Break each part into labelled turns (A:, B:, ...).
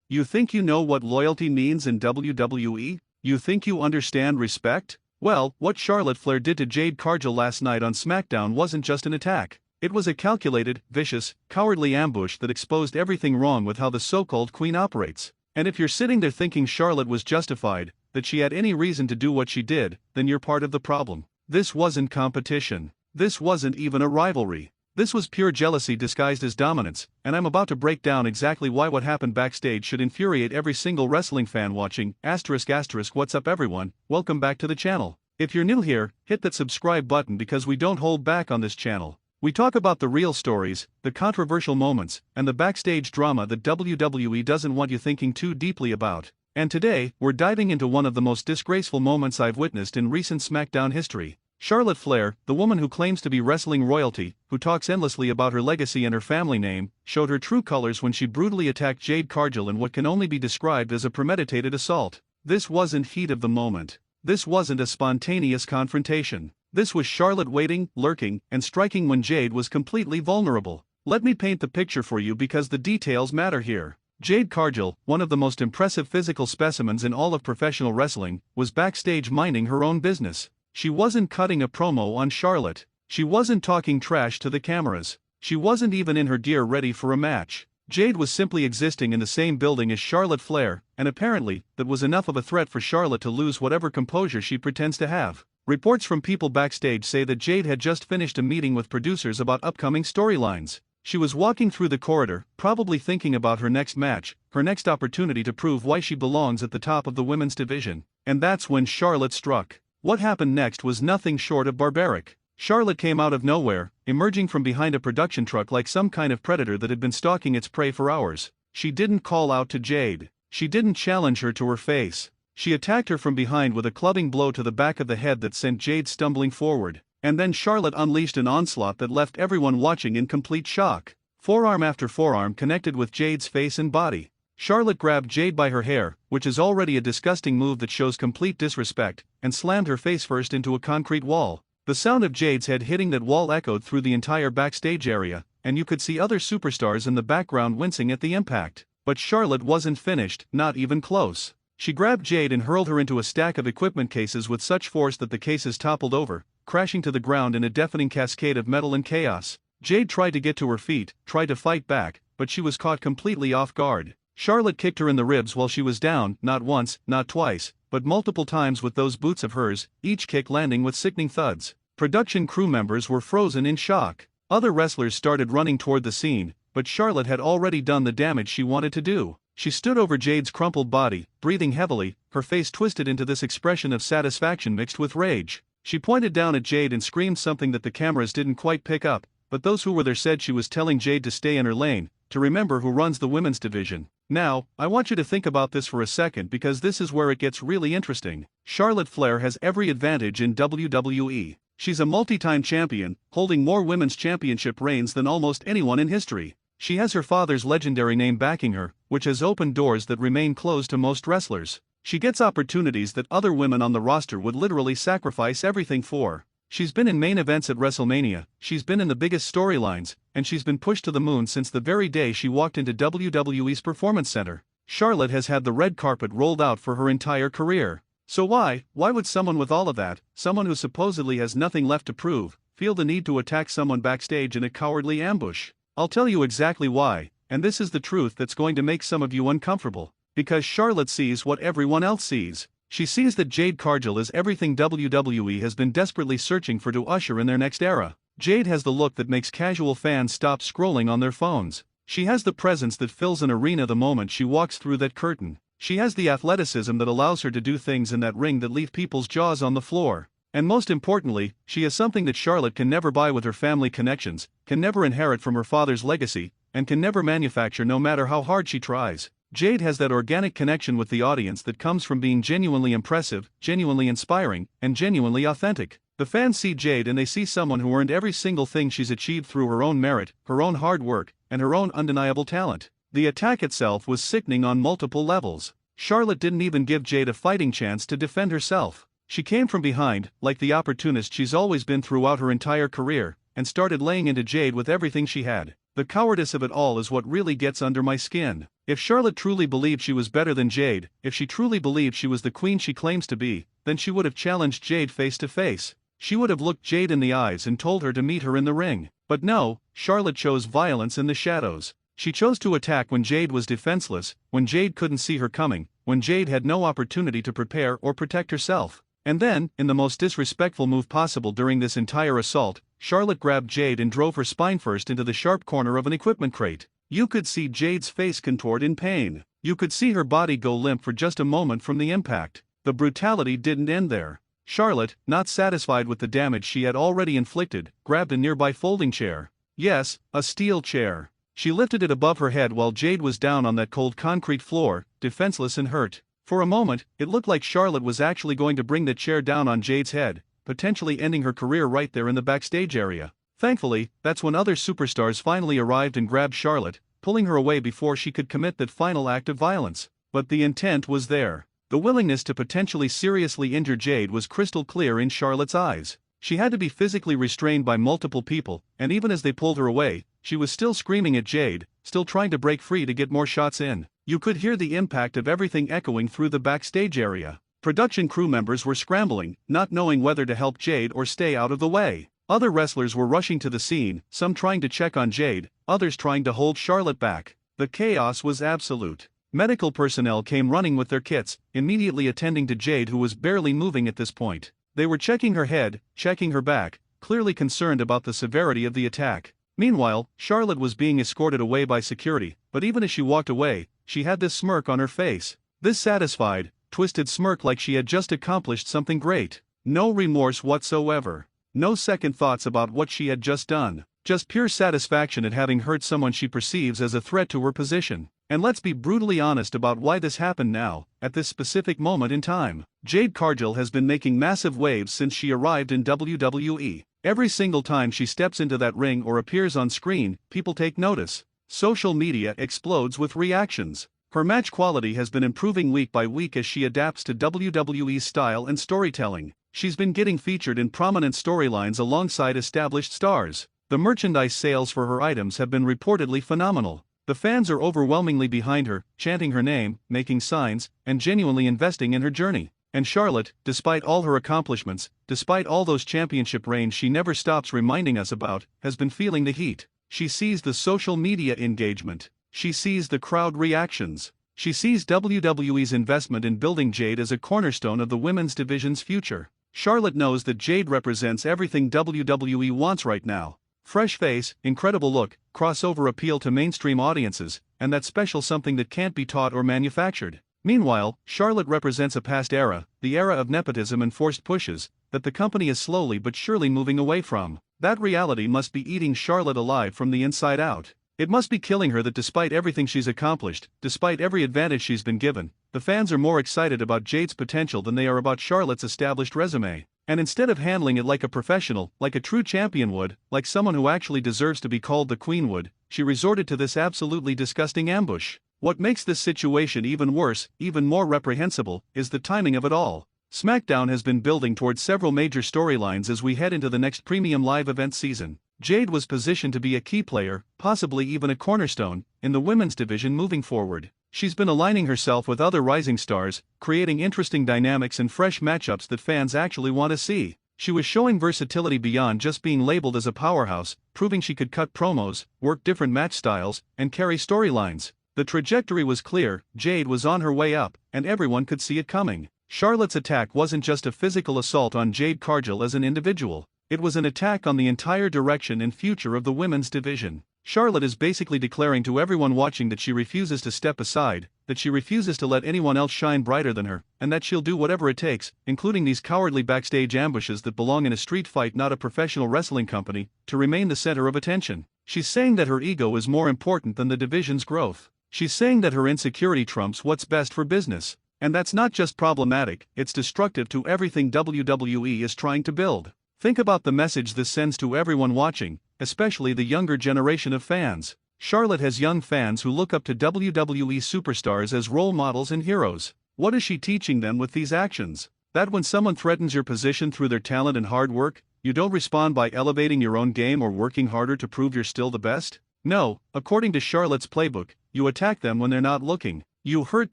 A: You think you know what loyalty means in WWE? You think you understand respect? Well, what Charlotte Flair did to Jade Cargill last night on SmackDown wasn't just an attack. It was a calculated, vicious, cowardly ambush that exposed everything wrong with how the so-called queen operates. And if you're sitting there thinking Charlotte was justified, that she had any reason to do what she did, then you're part of the problem. This wasn't competition. This wasn't even a rivalry. This was pure jealousy disguised as dominance, and I'm about to break down exactly why what happened backstage should infuriate every single wrestling fan watching. What's up everyone, welcome back to the channel. If you're new here, hit that subscribe button because we don't hold back on this channel. We talk about the real stories, the controversial moments, and the backstage drama that WWE doesn't want you thinking too deeply about. And today, we're diving into one of the most disgraceful moments I've witnessed in recent SmackDown history. Charlotte Flair, the woman who claims to be wrestling royalty, who talks endlessly about her legacy and her family name, showed her true colors when she brutally attacked Jade Cargill in what can only be described as a premeditated assault. This wasn't heat of the moment. This wasn't a spontaneous confrontation. This was Charlotte waiting, lurking, and striking when Jade was completely vulnerable. Let me paint the picture for you because the details matter here. Jade Cargill, one of the most impressive physical specimens in all of professional wrestling, was backstage minding her own business. She wasn't cutting a promo on Charlotte. She wasn't talking trash to the cameras. She wasn't even in her gear ready for a match. Jade was simply existing in the same building as Charlotte Flair, and apparently, that was enough of a threat for Charlotte to lose whatever composure she pretends to have. Reports from people backstage say that Jade had just finished a meeting with producers about upcoming storylines. She was walking through the corridor, probably thinking about her next match, her next opportunity to prove why she belongs at the top of the women's division. And that's when Charlotte struck. What happened next was nothing short of barbaric. Charlotte came out of nowhere, emerging from behind a production truck like some kind of predator that had been stalking its prey for hours. She didn't call out to Jade. She didn't challenge her to her face. She attacked her from behind with a clubbing blow to the back of the head that sent Jade stumbling forward. And then Charlotte unleashed an onslaught that left everyone watching in complete shock. Forearm after forearm connected with Jade's face and body. Charlotte grabbed Jade by her hair, which is already a disgusting move that shows complete disrespect, and slammed her face first into a concrete wall. The sound of Jade's head hitting that wall echoed through the entire backstage area, and you could see other superstars in the background wincing at the impact. But Charlotte wasn't finished, not even close. She grabbed Jade and hurled her into a stack of equipment cases with such force that the cases toppled over, crashing to the ground in a deafening cascade of metal and chaos. Jade tried to get to her feet, tried to fight back, but she was caught completely off guard. Charlotte kicked her in the ribs while she was down, not once, not twice, but multiple times with those boots of hers, each kick landing with sickening thuds. Production crew members were frozen in shock. Other wrestlers started running toward the scene, but Charlotte had already done the damage she wanted to do. She stood over Jade's crumpled body, breathing heavily, her face twisted into this expression of satisfaction mixed with rage. She pointed down at Jade and screamed something that the cameras didn't quite pick up, but those who were there said she was telling Jade to stay in her lane, to remember who runs the women's division. Now, I want you to think about this for a second because this is where it gets really interesting. Charlotte Flair has every advantage in WWE. She's a multi-time champion, holding more women's championship reigns than almost anyone in history. She has her father's legendary name backing her, which has opened doors that remain closed to most wrestlers. She gets opportunities that other women on the roster would literally sacrifice everything for. She's been in main events at WrestleMania, she's been in the biggest storylines, and she's been pushed to the moon since the very day she walked into WWE's Performance Center. Charlotte has had the red carpet rolled out for her entire career. So why would someone with all of that, someone who supposedly has nothing left to prove, feel the need to attack someone backstage in a cowardly ambush? I'll tell you exactly why, and this is the truth that's going to make some of you uncomfortable. Because Charlotte sees what everyone else sees. She sees that Jade Cargill is everything WWE has been desperately searching for to usher in their next era. Jade has the look that makes casual fans stop scrolling on their phones. She has the presence that fills an arena the moment she walks through that curtain. She has the athleticism that allows her to do things in that ring that leave people's jaws on the floor. And most importantly, she has something that Charlotte can never buy with her family connections, can never inherit from her father's legacy, and can never manufacture no matter how hard she tries. Jade has that organic connection with the audience that comes from being genuinely impressive, genuinely inspiring, and genuinely authentic. The fans see Jade and they see someone who earned every single thing she's achieved through her own merit, her own hard work, and her own undeniable talent. The attack itself was sickening on multiple levels. Charlotte didn't even give Jade a fighting chance to defend herself. She came from behind, like the opportunist she's always been throughout her entire career, and started laying into Jade with everything she had. The cowardice of it all is what really gets under my skin. If Charlotte truly believed she was better than Jade, if she truly believed she was the queen she claims to be, then she would have challenged Jade face to face. She would have looked Jade in the eyes and told her to meet her in the ring. But no, Charlotte chose violence in the shadows. She chose to attack when Jade was defenseless, when Jade couldn't see her coming, when Jade had no opportunity to prepare or protect herself. And then, in the most disrespectful move possible during this entire assault, Charlotte grabbed Jade and drove her spine first into the sharp corner of an equipment crate. You could see Jade's face contort in pain. You could see her body go limp for just a moment from the impact. The brutality didn't end there. Charlotte, not satisfied with the damage she had already inflicted, grabbed a nearby folding chair. Yes, a steel chair. She lifted it above her head while Jade was down on that cold concrete floor, defenseless and hurt. For a moment, it looked like Charlotte was actually going to bring the chair down on Jade's head, potentially ending her career right there in the backstage area. Thankfully, that's when other superstars finally arrived and grabbed Charlotte, pulling her away before she could commit that final act of violence. But the intent was there. The willingness to potentially seriously injure Jade was crystal clear in Charlotte's eyes. She had to be physically restrained by multiple people, and even as they pulled her away, she was still screaming at Jade, still trying to break free to get more shots in. You could hear the impact of everything echoing through the backstage area. Production crew members were scrambling, not knowing whether to help Jade or stay out of the way. Other wrestlers were rushing to the scene, some trying to check on Jade, others trying to hold Charlotte back. The chaos was absolute. Medical personnel came running with their kits, immediately attending to Jade, who was barely moving at this point. They were checking her head, checking her back, clearly concerned about the severity of the attack. Meanwhile, Charlotte was being escorted away by security, but even as she walked away, she had this smirk on her face. This satisfied, twisted smirk like she had just accomplished something great. No remorse whatsoever. No second thoughts about what she had just done. Just pure satisfaction at having hurt someone she perceives as a threat to her position. And let's be brutally honest about why this happened now, at this specific moment in time. Jade Cargill has been making massive waves since she arrived in WWE. Every single time she steps into that ring or appears on screen, people take notice. Social media explodes with reactions. Her match quality has been improving week by week as she adapts to WWE's style and storytelling. She's been getting featured in prominent storylines alongside established stars. The merchandise sales for her items have been reportedly phenomenal. The fans are overwhelmingly behind her, chanting her name, making signs, and genuinely investing in her journey. And Charlotte, despite all her accomplishments, despite all those championship reigns she never stops reminding us about, has been feeling the heat. She sees the social media engagement. She sees the crowd reactions. She sees WWE's investment in building Jade as a cornerstone of the women's division's future. Charlotte knows that Jade represents everything WWE wants right now. Fresh face, incredible look, crossover appeal to mainstream audiences, and that special something that can't be taught or manufactured. Meanwhile, Charlotte represents a past era, the era of nepotism and forced pushes, that the company is slowly but surely moving away from. That reality must be eating Charlotte alive from the inside out. It must be killing her that despite everything she's accomplished, despite every advantage she's been given, the fans are more excited about Jade's potential than they are about Charlotte's established resume. And instead of handling it like a professional, like a true champion would, like someone who actually deserves to be called the queen would, she resorted to this absolutely disgusting ambush. What makes this situation even worse, even more reprehensible, is the timing of it all. SmackDown has been building towards several major storylines as we head into the next premium live event season. Jade was positioned to be a key player, possibly even a cornerstone, in the women's division moving forward. She's been aligning herself with other rising stars, creating interesting dynamics and fresh matchups that fans actually want to see. She was showing versatility beyond just being labeled as a powerhouse, proving she could cut promos, work different match styles, and carry storylines. The trajectory was clear, Jade was on her way up, and everyone could see it coming. Charlotte's attack wasn't just a physical assault on Jade Cargill as an individual. It was an attack on the entire direction and future of the women's division. Charlotte is basically declaring to everyone watching that she refuses to step aside, that she refuses to let anyone else shine brighter than her, and that she'll do whatever it takes, including these cowardly backstage ambushes that belong in a street fight, not a professional wrestling company, to remain the center of attention. She's saying that her ego is more important than the division's growth. She's saying that her insecurity trumps what's best for business. And that's not just problematic, it's destructive to everything WWE is trying to build. Think about the message this sends to everyone watching, especially the younger generation of fans. Charlotte has young fans who look up to WWE superstars as role models and heroes. What is she teaching them with these actions? That when someone threatens your position through their talent and hard work, you don't respond by elevating your own game or working harder to prove you're still the best? No, according to Charlotte's playbook, you attack them when they're not looking, you hurt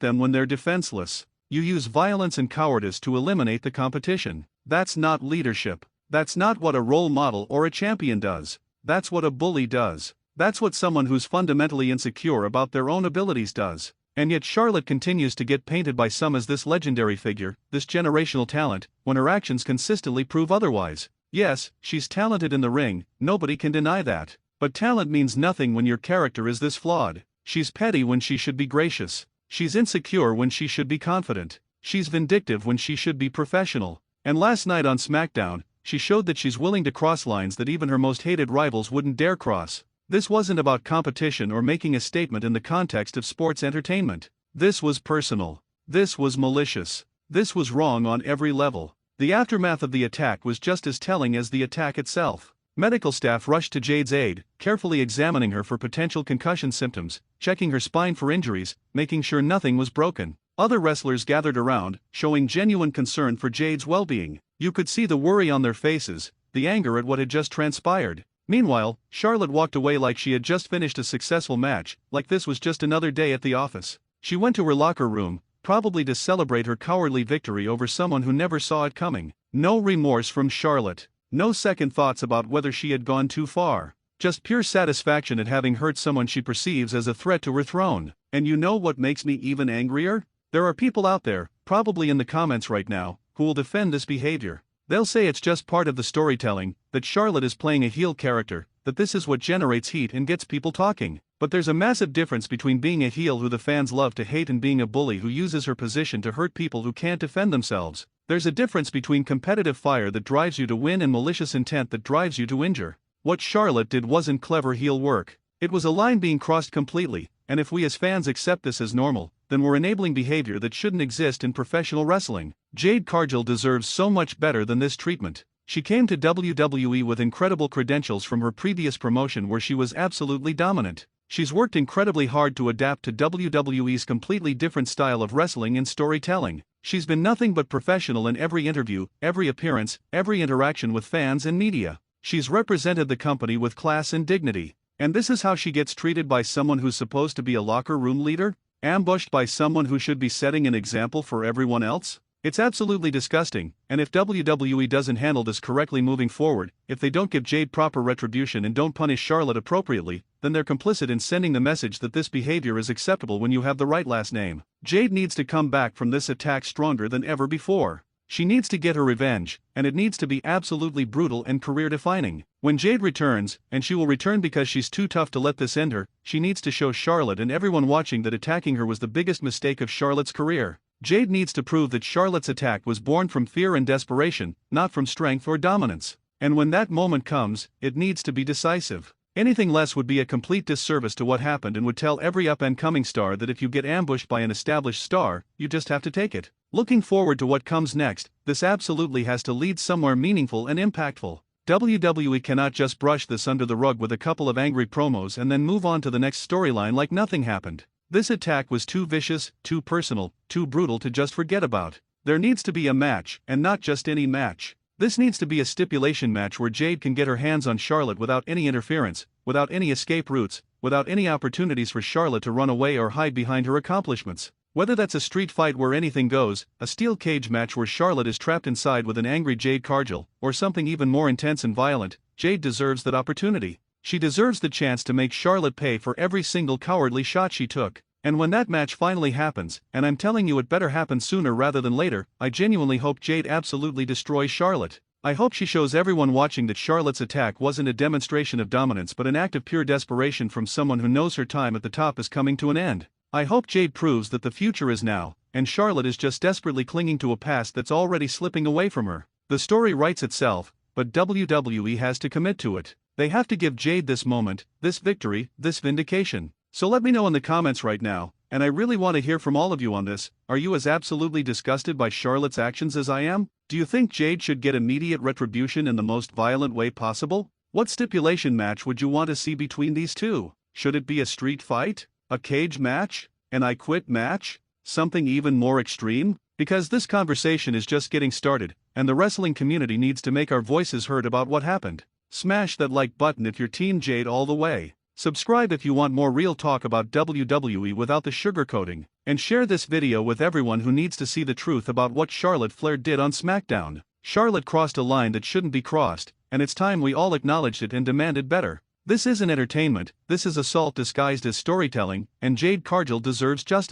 A: them when they're defenseless, you use violence and cowardice to eliminate the competition. That's not leadership. That's not what a role model or a champion does. That's what a bully does. That's what someone who's fundamentally insecure about their own abilities does. And yet Charlotte continues to get painted by some as this legendary figure, this generational talent, when her actions consistently prove otherwise. Yes, she's talented in the ring, nobody can deny that. But talent means nothing when your character is this flawed. She's petty when she should be gracious. She's insecure when she should be confident. She's vindictive when she should be professional. And last night on SmackDown, she showed that she's willing to cross lines that even her most hated rivals wouldn't dare cross. This wasn't about competition or making a statement in the context of sports entertainment. This was personal. This was malicious. This was wrong on every level. The aftermath of the attack was just as telling as the attack itself. Medical staff rushed to Jade's aid, carefully examining her for potential concussion symptoms, checking her spine for injuries, making sure nothing was broken. Other wrestlers gathered around, showing genuine concern for Jade's well-being. You could see the worry on their faces, the anger at what had just transpired. Meanwhile, Charlotte walked away like she had just finished a successful match, like this was just another day at the office. She went to her locker room, probably to celebrate her cowardly victory over someone who never saw it coming. No remorse from Charlotte. No second thoughts about whether she had gone too far. Just pure satisfaction at having hurt someone she perceives as a threat to her throne. And you know what makes me even angrier? There are people out there, probably in the comments right now, who will defend this behavior. They'll say it's just part of the storytelling, that Charlotte is playing a heel character, that this is what generates heat and gets people talking. But there's a massive difference between being a heel who the fans love to hate and being a bully who uses her position to hurt people who can't defend themselves. There's a difference between competitive fire that drives you to win and malicious intent that drives you to injure. What Charlotte did wasn't clever heel work. It was a line being crossed completely, and if we as fans accept this as normal, then we're enabling behavior that shouldn't exist in professional wrestling. Jade Cargill deserves so much better than this treatment. She came to WWE with incredible credentials from her previous promotion where she was absolutely dominant. She's worked incredibly hard to adapt to WWE's completely different style of wrestling and storytelling. She's been nothing but professional in every interview, every appearance, every interaction with fans and media. She's represented the company with class and dignity. And this is how she gets treated by someone who's supposed to be a locker room leader? Ambushed by someone who should be setting an example for everyone else? It's absolutely disgusting, and if WWE doesn't handle this correctly moving forward, if they don't give Jade proper retribution and don't punish Charlotte appropriately, then they're complicit in sending the message that this behavior is acceptable when you have the right last name. Jade needs to come back from this attack stronger than ever before. She needs to get her revenge, and it needs to be absolutely brutal and career-defining. When Jade returns, and she will return because she's too tough to let this end her, she needs to show Charlotte and everyone watching that attacking her was the biggest mistake of Charlotte's career. Jade needs to prove that Charlotte's attack was born from fear and desperation, not from strength or dominance. And when that moment comes, it needs to be decisive. Anything less would be a complete disservice to what happened and would tell every up-and-coming star that if you get ambushed by an established star, you just have to take it. Looking forward to what comes next, this absolutely has to lead somewhere meaningful and impactful. WWE cannot just brush this under the rug with a couple of angry promos and then move on to the next storyline like nothing happened. This attack was too vicious, too personal, too brutal to just forget about. There needs to be a match, and not just any match. This needs to be a stipulation match where Jade can get her hands on Charlotte without any interference, without any escape routes, without any opportunities for Charlotte to run away or hide behind her accomplishments. Whether that's a street fight where anything goes, a steel cage match where Charlotte is trapped inside with an angry Jade Cargill, or something even more intense and violent, Jade deserves that opportunity. She deserves the chance to make Charlotte pay for every single cowardly shot she took. And when that match finally happens, and I'm telling you it better happen sooner rather than later, I genuinely hope Jade absolutely destroys Charlotte. I hope she shows everyone watching that Charlotte's attack wasn't a demonstration of dominance but an act of pure desperation from someone who knows her time at the top is coming to an end. I hope Jade proves that the future is now, and Charlotte is just desperately clinging to a past that's already slipping away from her. The story writes itself, but WWE has to commit to it. They have to give Jade this moment, this victory, this vindication. So let me know in the comments right now, and I really want to hear from all of you on this. Are you as absolutely disgusted by Charlotte's actions as I am? Do you think Jade should get immediate retribution in the most violent way possible? What stipulation match would you want to see between these two? Should it be a street fight? A cage match? An I quit match? Something even more extreme? Because this conversation is just getting started, and the wrestling community needs to make our voices heard about what happened. Smash that like button if you're Team Jade all the way. Subscribe if you want more real talk about WWE without the sugarcoating, and share this video with everyone who needs to see the truth about what Charlotte Flair did on SmackDown. Charlotte crossed a line that shouldn't be crossed, and it's time we all acknowledged it and demanded better. This isn't entertainment, this is assault disguised as storytelling, and Jade Cargill deserves justice.